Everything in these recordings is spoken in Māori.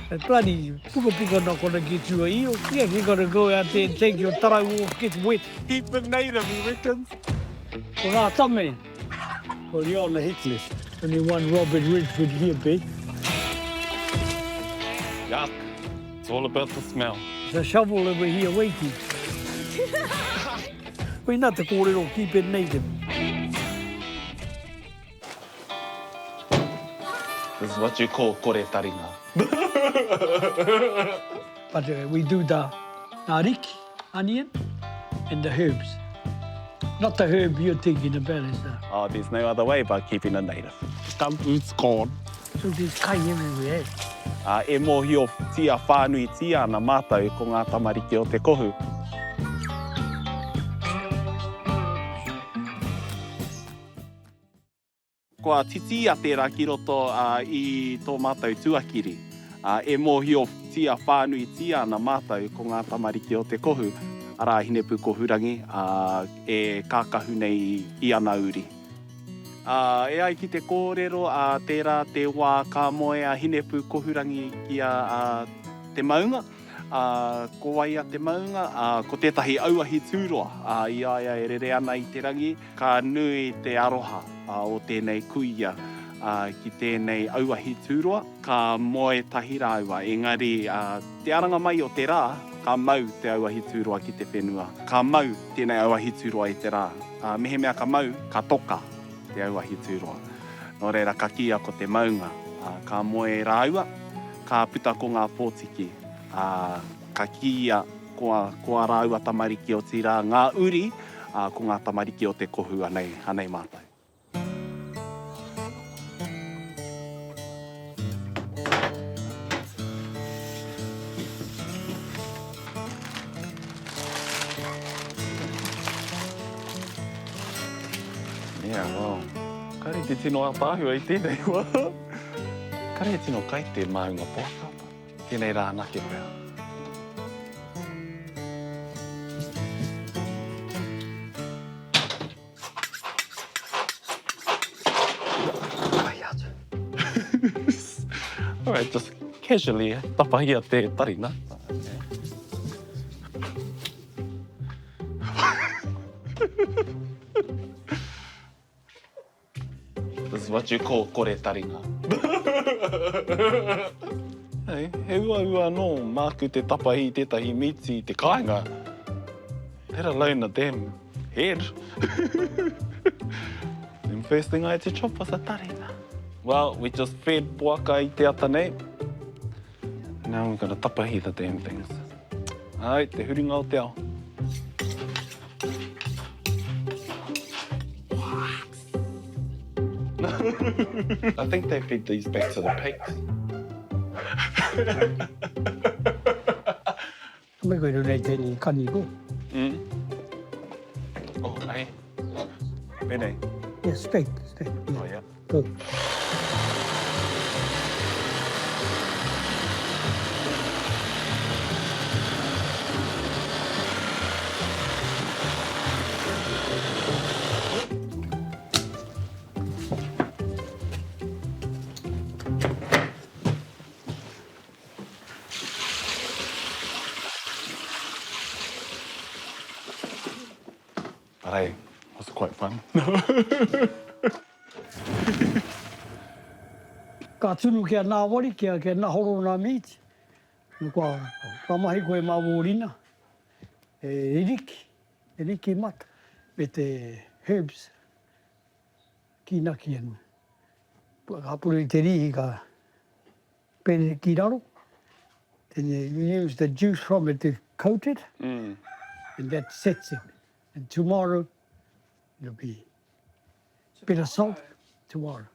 The bloody puka not going to get you a eel. Yeah, you're going to go out there and take your tarau off, get wet. Keep the native, he reckons. Well, tell me. Well, you're on the hit list. Only one Robert Ridgewood here, babe. Yuck. It's all about the smell. There's a shovel over here waiting. We're not to call it or keep it native. This is what you call kore taringa. But we do the Whāriki, onion, and the herbs. Not the herb you're thinking about, is that? Oh, there's no other way but keeping it native. It's gone. So there's kai everywhere. E mohi o tia whānui tia na mātau ko ngā tamariki o te kohu. Kua titi a tērā ki roto I tō mātau tuakiri. E mohi o tia whānui tia na mātau ko ngā tamariki o te kohu. Ara hinepu ko hurangi e kākahu nei I ana uri. E ai ki te kōrero tērā te wā ka moe a hinepu ko hurangi ki te maunga. Ko wai a te maunga, ko tētahi auahi tūroa. I aia e rere ana I te rangi, ka nui te aroha o tēnei kuia ki tēnei auahi tūroa. Ka moe tahi rāua, engari te aranga mai o te rā, ka mau te auahi tūroa ki te whenua. Ka mau tēnei auahi tūroa I te rā. Mehe mea ka mau, ka toka te auahi tūroa. Nō reira ka kia ko te maunga. Ka moe rāua, ka puta ko ngā pōtiki. Ka kia ko rāua tamariki o tira ngā uri, ko ngā tamariki o te kohu anei mātai. Yeah, wow. Kare te tino a pāhua I tēnei wā. Kare tino kai te maunga pōka. Tēnei rā nake pēr. Ai atu. Alright, just casually tapahia te tarina. This is what you call kore taringa. Hey, he ua no māku te tapahi tētahi miti te kāinga. Let alone a damn head. And first thing I had to chop was a tarina. Well, we just fed puaka I te ata nei. Now we're gonna tapahi the damn things. Ai, te huringa o te ao. I think they feed these back to the pigs. Mấy người này thì cần gì cũng. Oh, hey. Bên này. Yeah, straight. Oh, yeah. Good. But hey, it was quite fun. Ka tunu kia MΑORI, kia nā horo nā meat. Ka mahi koe MΑORI na. Whāriki mata. Me te herbs. Ki naki anu. Hapuru I te rihi ka pere ki raro. Then you use the juice from it to coat it. And that sets it. And tomorrow, it'll be a bit of salt tomorrow.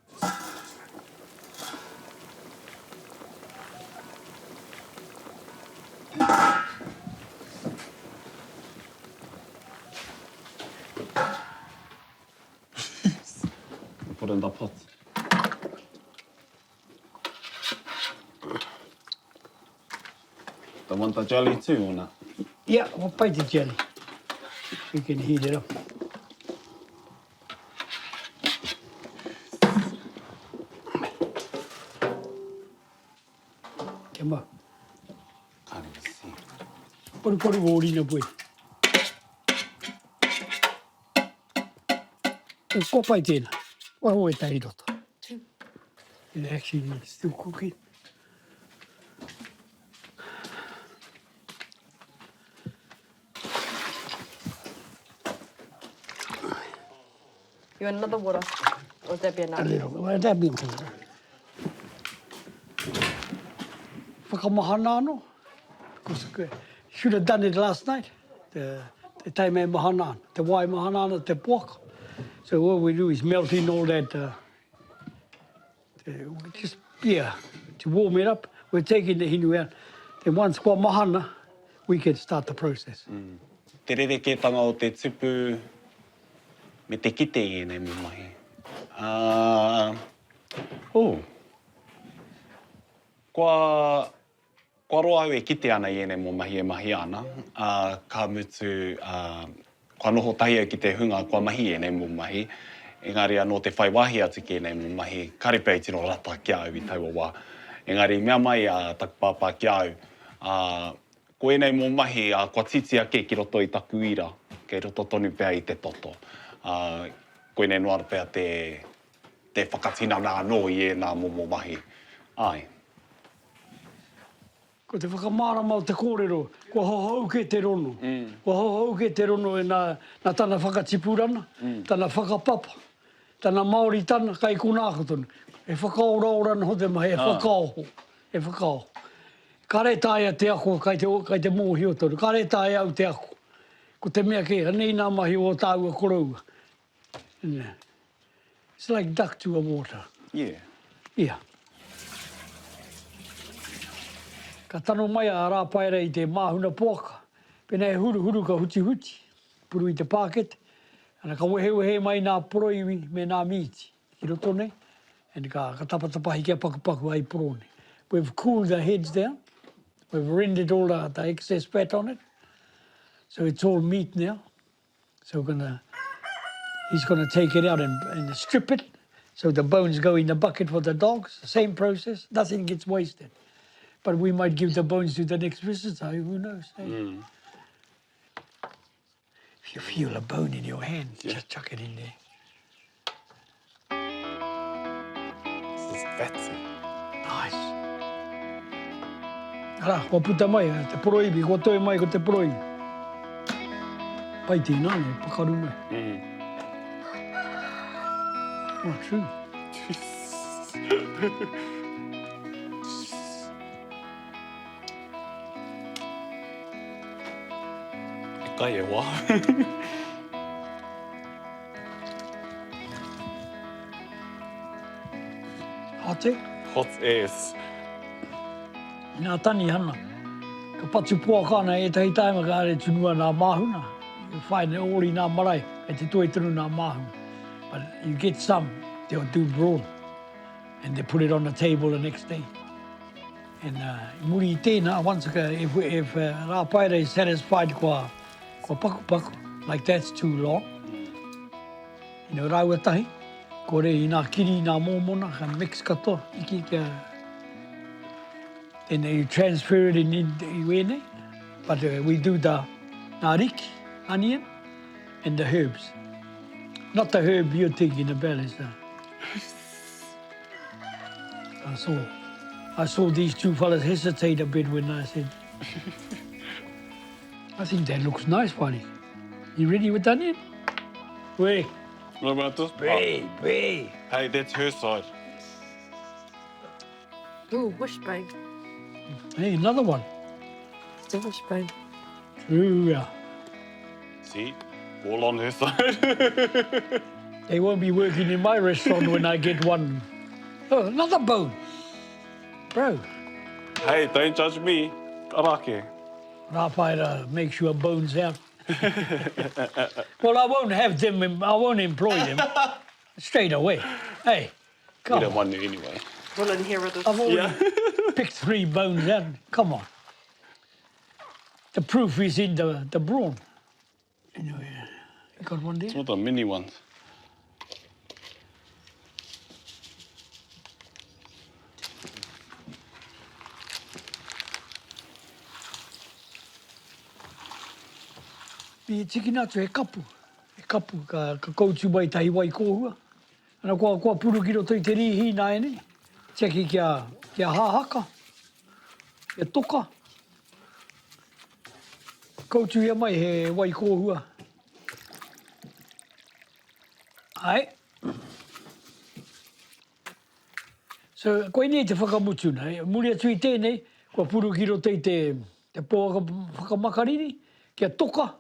Put it in the pot. Do you want the jelly too or not? Yeah, we'll bite the jelly. We can heat it up. Koru orina pui. Ko pai tēnā. Wa hoe tai roto. It actually needs still cooking. You want another water? Or would that be A enough? little bit. Well, that'd be important. Whakamahana no. Because should have done it last night. The time e mahana, the wai mahana, the pork. So what we do is melt in all that, just, yeah, to warm it up. We're taking the hinu out. Then once kwa mahana, we can start the process. Te rerekētanga o te tupu me te kite i nei mo mahi. Kua roa au e kite ana i nei mo mahi e mahi ana. Ka mutu, kua noho tahi au ki te hunga kua mahi e nei mo mahi. Engari anō te whai wahi atu ki nei mo mahi. Karepei tino rata ki au i taua wā. Engari mea mai takapapa ki au. Ko e nei mo mahi, kua titi ake ki roto i taku ira. Kei roto tonu pēr i te toto. Ko e nei noara pēr te whakatina nā no i e nā mo mahi. Ai. Ko te whakamārama o te kōrero, kua hohau ke te rono. Kua hohau ke te rono e nā tana whakatipurana, tana whakapapa, tana Māori tana, kai kūnāko tonu. E whakaora no te mahi, e whakaoho. E whakaoho. Kare tāia te ako kai te mōhi o tonu. Kare tāia au te ako. Ko te mea ke, nei nā mahi o tāua koroua. It's like duck to a water. Yeah. Yeah. Ka tano mai a rāpaera i te māhuna pōka. Pena e huru ka huti. Puru i te pākete. Ana ka wehe mai nā poroiwi me nā miti. Ki roto nei. And ka tapatapahi kia paku ai porone. We've cooled the heads down. We've rendered all the excess fat on it. So it's all meat now. So he's gonna take it out and strip it. So the bones go in the bucket for the dogs. Same process. Nothing gets wasted. But we might give the bones to the next visitor, who knows? Eh? If you feel a bone in your hand, just chuck it in there. This is fancy. Nice. Ara, kua puta mai, te poroibi, kua toi mai ko te poroibi. Pai tēnā nei, pakaru mai. Oh, true. Kai e wā. Hate, Hot ass. nā tani hana. Ka patu puakana e tahi taima ka are tunua nā māhuna. You find all in nā marae, e te toi tunu nā māhuna. But you get some, they'll do brawn. And they put it on the table the next day. And muri I tēnā, once if rāpaera is satisfied kua paku, like that's too long. You know, rāua tahi, ko re I nā kiri, nā mōmona, ka mix katoa, iki kia. Then you transfer it in iwene. But we do the whāriki, onion, and the herbs. Not the herb you're thinking about, is I saw these two fellas hesitate a bit when I said, I think that looks nice, Whāriki. You ready with onion? Wait. What about this? Wait. Hey, that's her side. Ooh, wishbone. Hey, another one. It's a wishbone. True, yeah. See? All on her side. They won't be working in my restaurant when I get one. Oh, another bone. Bro, Hey, don't judge me. Karake. Rāpaera makes your bones out. Well, I won't have them, I won't employ them straight away. Hey, We come don't on. want to anyway. We'll inherit it. I've already picked 3 bones out. Come on. The proof is in the brawn. Anyway, you got one there? It's not the mini ones. I tiki nātu he kapu. He kapu ka koutu mai tahi wai kōhua. Ana kua puru ki roto I te rihi nā ene. Teki kia hāhaka. Kia toka. Koutu ia mai he wai kōhua. Ai. So, koe nei te whakamutuna. Muri atu I tēnei, kua puru ki roto I te pōaka whakamakariri. Kia toka.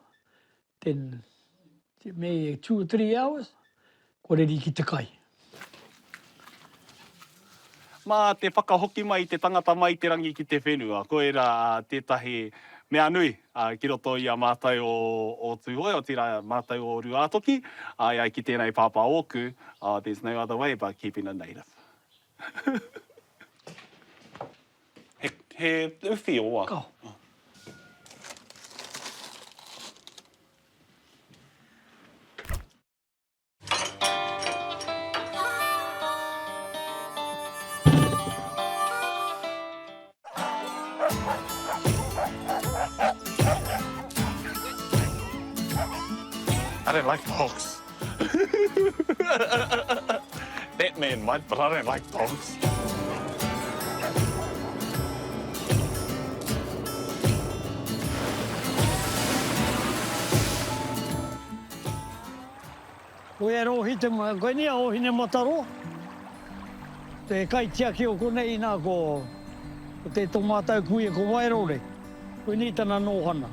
Then, maybe 2 or 3 hours, ko reri ki te kai. Mā te whakahoki mai te tangata mai te rangi ki te whenua. Ko era tētahi mea nui ki roto I a mātai o Tūhoe, o tira mātai o Ruatoki. Ai ki tēnei pāpā oku, there's no other way but keeping a native. he uwhi oa. Kau. I don't like dogs. That man might, but I don't like dogs. Koe e rohi te koe ni a ohi ne mataro. Te kai tiaki o konei nā ko te tomātau kui e ko wairore. Koe ni tana nōhana.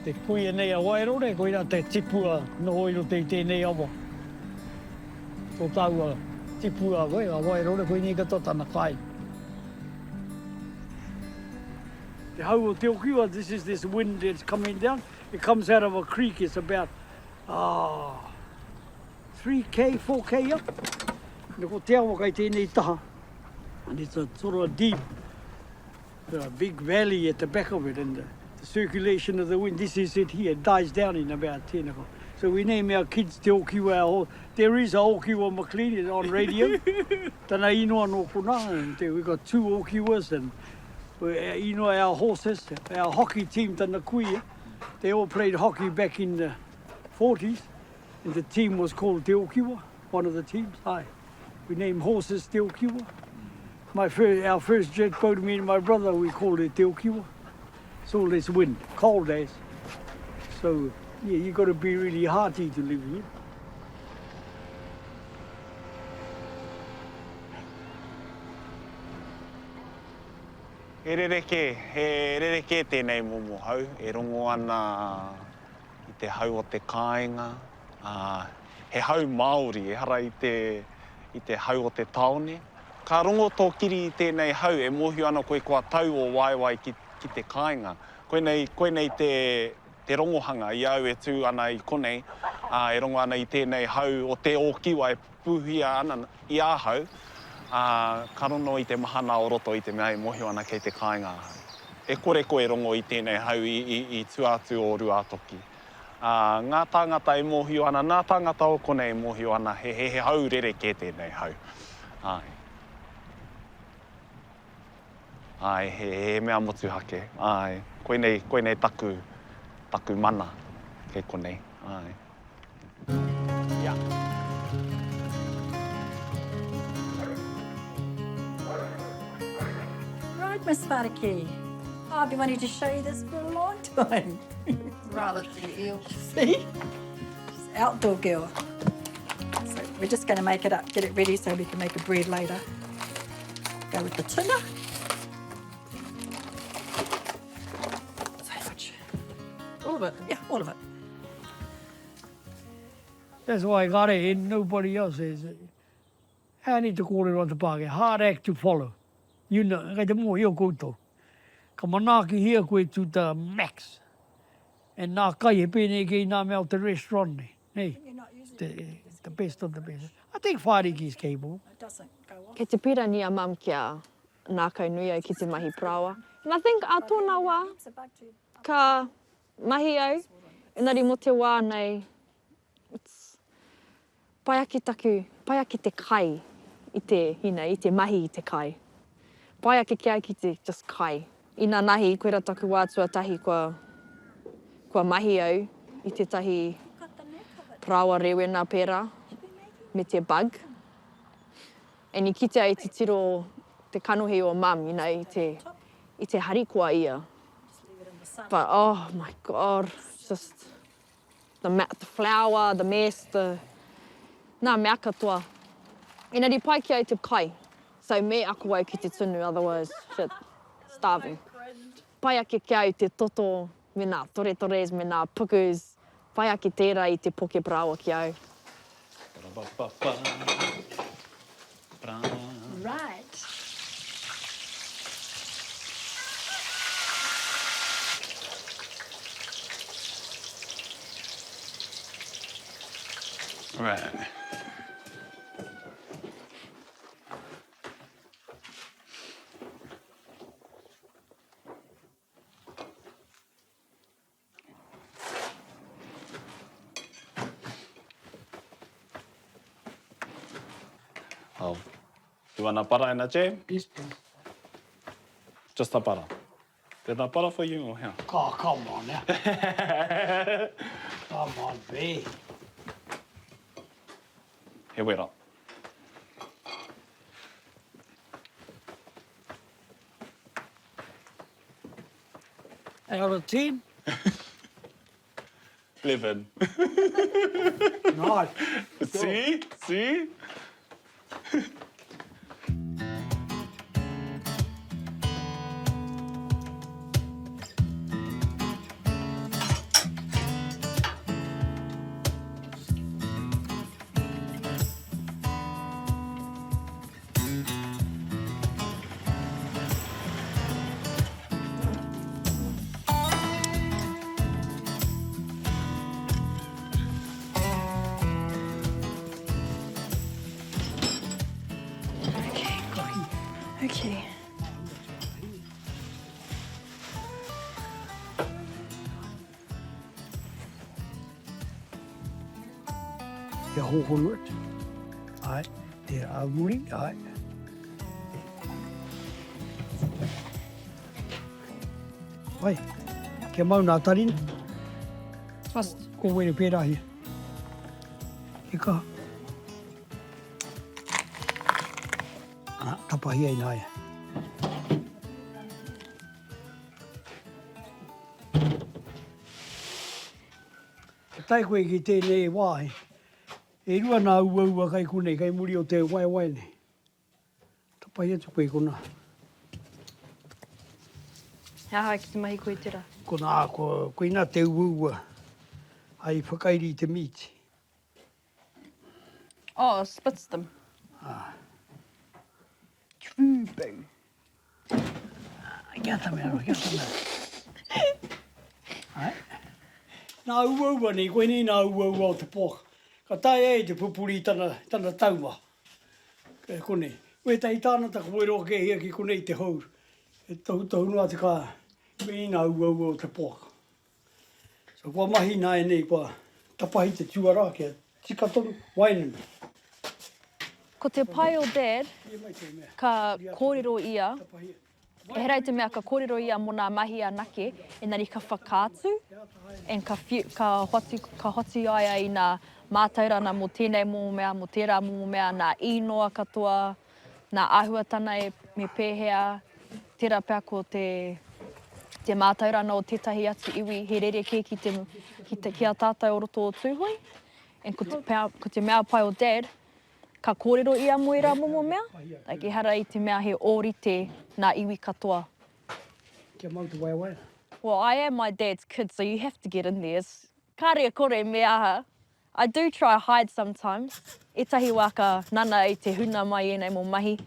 Te kui e nei a wairore, koe nā te tipua no oiro te I tēnei awa. Tō tau a tipua koe, a wairore, koe ni kato tana kai. Te hau o te okiwa, this is this wind that's coming down. It comes out of a creek, it's about 3K, 4K up. And ko te awa kai tēnei taha. And it's a sort of a deep, big valley at the back of it. And the circulation of the wind, this is it here, it dies down in about 10 o'clock. So we name our kids Te Okiwa. There is a Okiwa McLean it's on radio. Tana inoa no puna. And we've got 2 Okiwas and our horses, our hockey team Tana Kuia. They all played hockey back in the 40s. And the team was called Te Okiwa, one of the teams. Aye. We named horses Te Okiwa. Our first jet boat, me and my brother, we called it Te Okiwa. It's all this wind, cold days. So, yeah, you got to be really hearty to live here. He rereke tēnei momo hau, e rongo ana I te hau o te kāinga. He hau MΑORI, e hara I te hau o te taone. Ka rongo tō kiri I tēnei hau, e mohi ana koe kua tau o waiwai ki te kāinga. Koe nei te rongohanga I au e tū ana I konei, e rongo ana I tēnei hau o te ōkiwa e puhia ana I a hau. Ka rono I te mahana o roto I te mea e mohi ana kei te kāinga. E kore koe rongo I tēnei hau I tuatu o Ruatoki. Ngā tāngata e mohi ana, ngā tāngata o konei e mohi ana, he hau rereke tēnei hau. Ai, he mea motu hake. Ai, koe nei taku mana ke konei. Ai. Yeah. Right, Miss Whāriki. I've been wanting to show you this for a long time. Rather than eel. See? She's an outdoor girl. So we're just going to make it up, get it ready so we can make a bread later. Go with the tuna. So much. All of it. Yeah, all of it. That's why I got it and nobody else is. I need to call it on the park. Hard act to follow. You know, I te mo io koutou. Ka manaki hia koe to the max. And nā kai he pēnei kei nā mea o te restaurant nei. Nei, You're not using the best of the best. I think Whāriki is capable. it. doesn't go off. Kei te pira ni a mam kia nā kai nui au ki te mahi prawa. And I think a tōna wā It's a bug too. ka mahi au, engari mo te wā nei, it's paiaki taku, paiaki te kai I te hina, I te mahi I te kai. Paiaki kia ki te just kai. I nā nahi, koe ra taku wā tuatahi kua kua mahi au i tētahi prawa rewena pērā me te bug. E ni kite ai te tiro te kanohi o mum, you know, i te harikoa ia. But oh my God, just the flour, the mess, nā mea katoa. Engari pai ki ai te kai. So me ako au ki te tunu, otherwise, shit, starving. Pai ake ki au te toto, me nā tore-tores, me nā pukus. Pai ake tērā i te poke prawa ki au. Right. Right. Oh. You want a para and a jam? Yes, please. Just a para. Did a para for you or here? Oh, come on now. Come on, B. Here we go. Out of 10? 11. Nice. See? See? Okay. Te hohonut. Ai, te MΑORI, ai. Ai, ke mau nā tarina. Trust. Ko wene pērā hia. E kaha. Tapahi ai nāia. Tai koe ki tēnei wāhi. E rua nā ua kai kunei, kai muri o te wai nei. Tapahi atu koe kona. Hea ki te mahi koe tira. Kona koe nā te ua. Ai whakairi te meat. Oh, spits them. True. Kia ta mea, kia ta mea. Ai. Nā ua nei, koe nei nā ua o te poka. Ka tai ei te pupuri tana tauma. Ka konei. Koe tai tāna ta koe roa ke hia ki konei te hauru. E tahunua te kā. Koe nei nā ua o te poka. So kua mahi nā e nei kua tapahi te tuara kia tika tonu wainana. Ko te pai o Dad, Ia mai te mea. ka kōrero ia. Tapahi. E herai te mea ka kōrero ia mo nā mahi a nake, engari ka whakātu, and ka hoti aia i nā mātaurana mo tēnei momo mea, mo tērā momo mea, nā inoa katoa, nā āhuatana me pēhea, tērā pēr ko te mātaurana o tētahi atu iwi, he rere ki a tātai o roto o tūhoi. And ko te mea pai o Dad, ka kōrero ia mo i rā momo mea, like, e hara i te mea he ōrite nā iwi katoa. Kia mau te wai. Well, I am my dad's kid, so you have to get in there. Ka rea kore me aha. I do try hide sometimes. E tahi wā ka nana i te huna mai e nei mo mahi.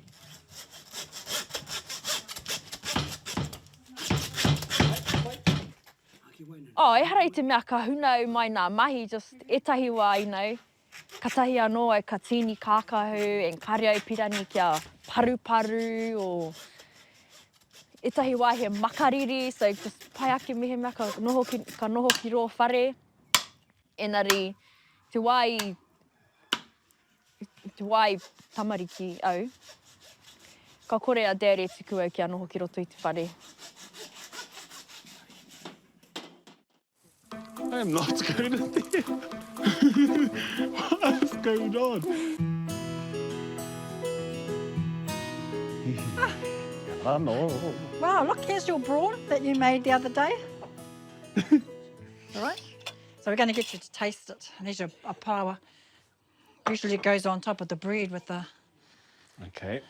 Oh, e hara i te mea ka huna au mai nā mahi, just e tahi wā, you know, ka tahi anō ai ka tini kākahu, and kare ai pirani kia paru-paru, o e tahi wā he makariri, so just pai ake mehe mea ka noho ki roa whare. Engari, te wā i tamariki au, ka kore a Dad e tuku au kia noho ki roto i te whare. I am not going to there. What is going on? I know. Wow, look, here's your brawn that you made the other day. All right. So we're going to get you to taste it. And there's a paua. Usually it goes on top of the bread with the Okay.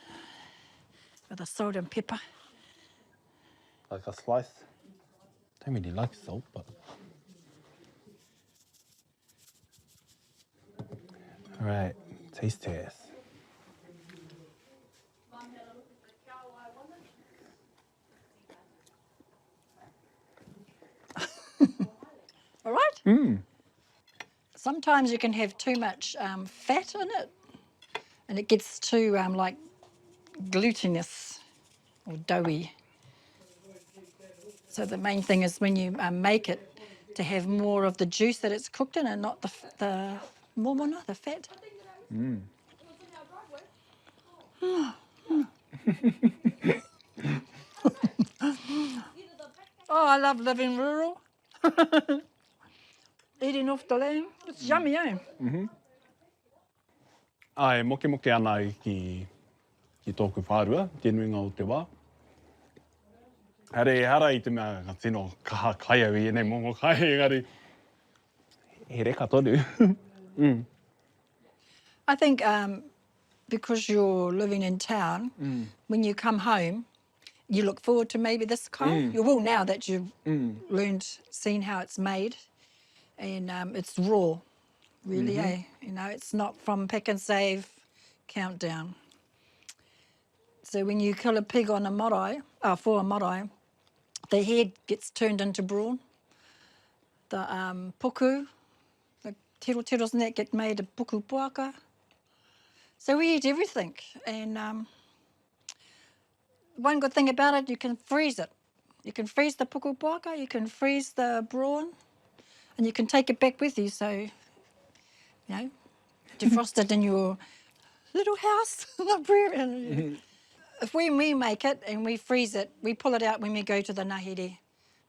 salt and pepper. Like a slice. Don't really like salt, but. All right, taste test. All right? Sometimes you can have too much fat in it and it gets too like glutinous or doughy. So the main thing is when you make it to have more of the juice that it's cooked in and not the momona, the fat. Oh, I love living rural. Eating off the land. It's yummy, eh? Ai, moke ana ki tōku whārua, te nuinga o te wā. Hara I te mea ka tino kaha kai au I nei mongo kai, engari. He reka tonu. I think because you're living in town, when you come home, you look forward to maybe this kai. You will now that you've seen how it's made. And it's raw, really, eh? You know, it's not from pick and save countdown. So when you kill a pig on a marae, for a marae, the head gets turned into brawn. The puku, the tirotiros and that get made of puku puaka. So we eat everything. And one good thing about it, you can freeze it. You can freeze the puku puaka, you can freeze the brawn, and you can take it back with you. So, you know, defrost it in your little house. If we make it and we freeze it, we pull it out when we go to the nahere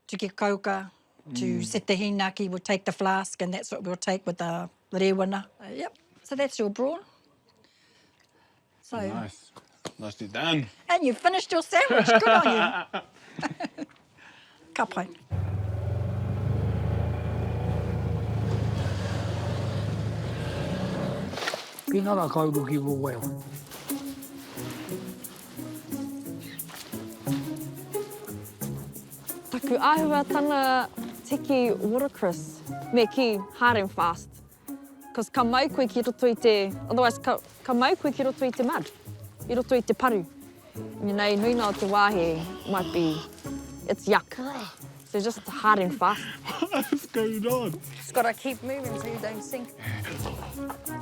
to get kauka, to set the hinaki. We'll take the flask, and that's what we'll take with the rewana. Yep. So that's your brawn. So, Nice. Nicely done. and you finished your sandwich. Good on you. Ka pai. Ki ngara kauru ki wo weo. Taku āhua tana tiki watercress, me ki hard and fast. Because ka mai koe ki roto I te, otherwise ka mai koe ki roto I te mud, I roto I te paru. You know, nuina o te wāhe might be, it's yuck. So just hard and fast. What's going on? Just gotta keep moving so you don't sink.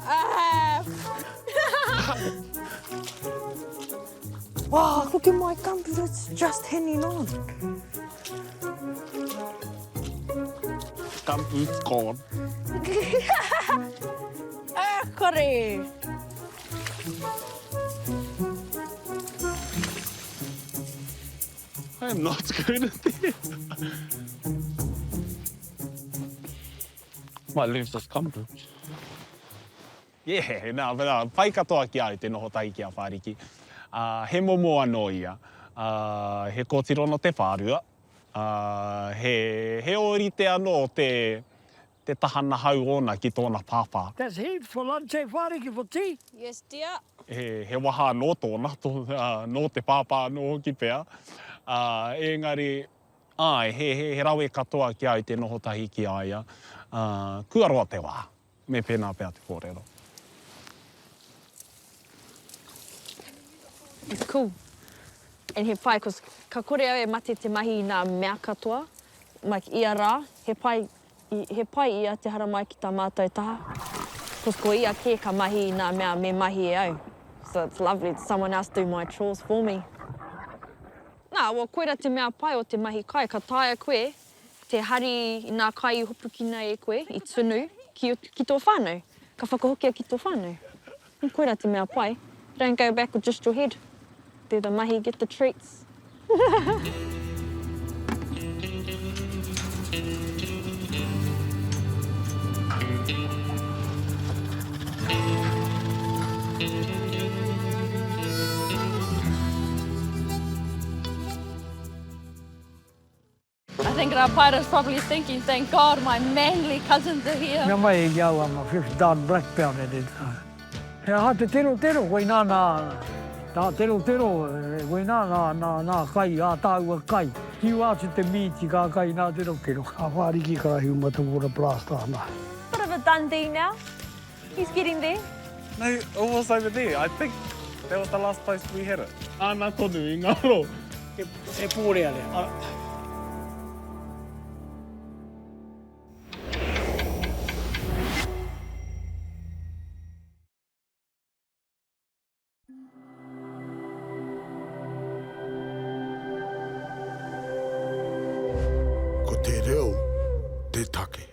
Ah! Wow, look at my gumboot, it's just hanging on. Gumboot's gone. Ah, kore! I am not going to there. Might lose this gumboot. Yeah, no, pai katoa ki au te noho tai ki a Whāriki. He momo anō ia. He kōtiro no te whārua. He orite anō te tahana hau ona ki tōna pāpā. That's heaps for lunch, eh, Whāriki, for tea. Yes, dear. He waha anō tōna, nō te pāpā anō ki pēr. Engari, he rawe katoa ki au te noho tahi ki aia. Kua roa te wā, me pēnā pēr te kōrero. It's cool. And he pai, cause ka kore au e mate te mahi I nā mea katoa, mai ki ia rā, he pai ia te hara mai ki tā mātou taha. Cause ko ia ke ka mahi I nā mea me mahi e au. So it's lovely that someone else do my chores for me. Nā, wa koera te mea pai o te mahi kai, ka taia koe, te hari I nā kai I hopuki nei e koe, I tunu, ki tō whānau. Ka whakahokia ki tō whānau. Koera te mea pai. Don't go back with just your head. Do the mahi get the treats. think our pirate's probably thinking, thank God my manly cousins are here. Ngā mai e iau a ma fifth dan black belt e te tā. He ha te tero, koe nā, tā tero, koe nā kai, a tāua kai. Hiu atu te mīti kā kai nā tero. A Whāriki ka hiu matawora blasta nā. Bit of a Dundee now. He's getting there. No, almost over there. I think that was the last place we had it. Āna tonu I ngā ro. E pōrea lea. Ko te reo, te take.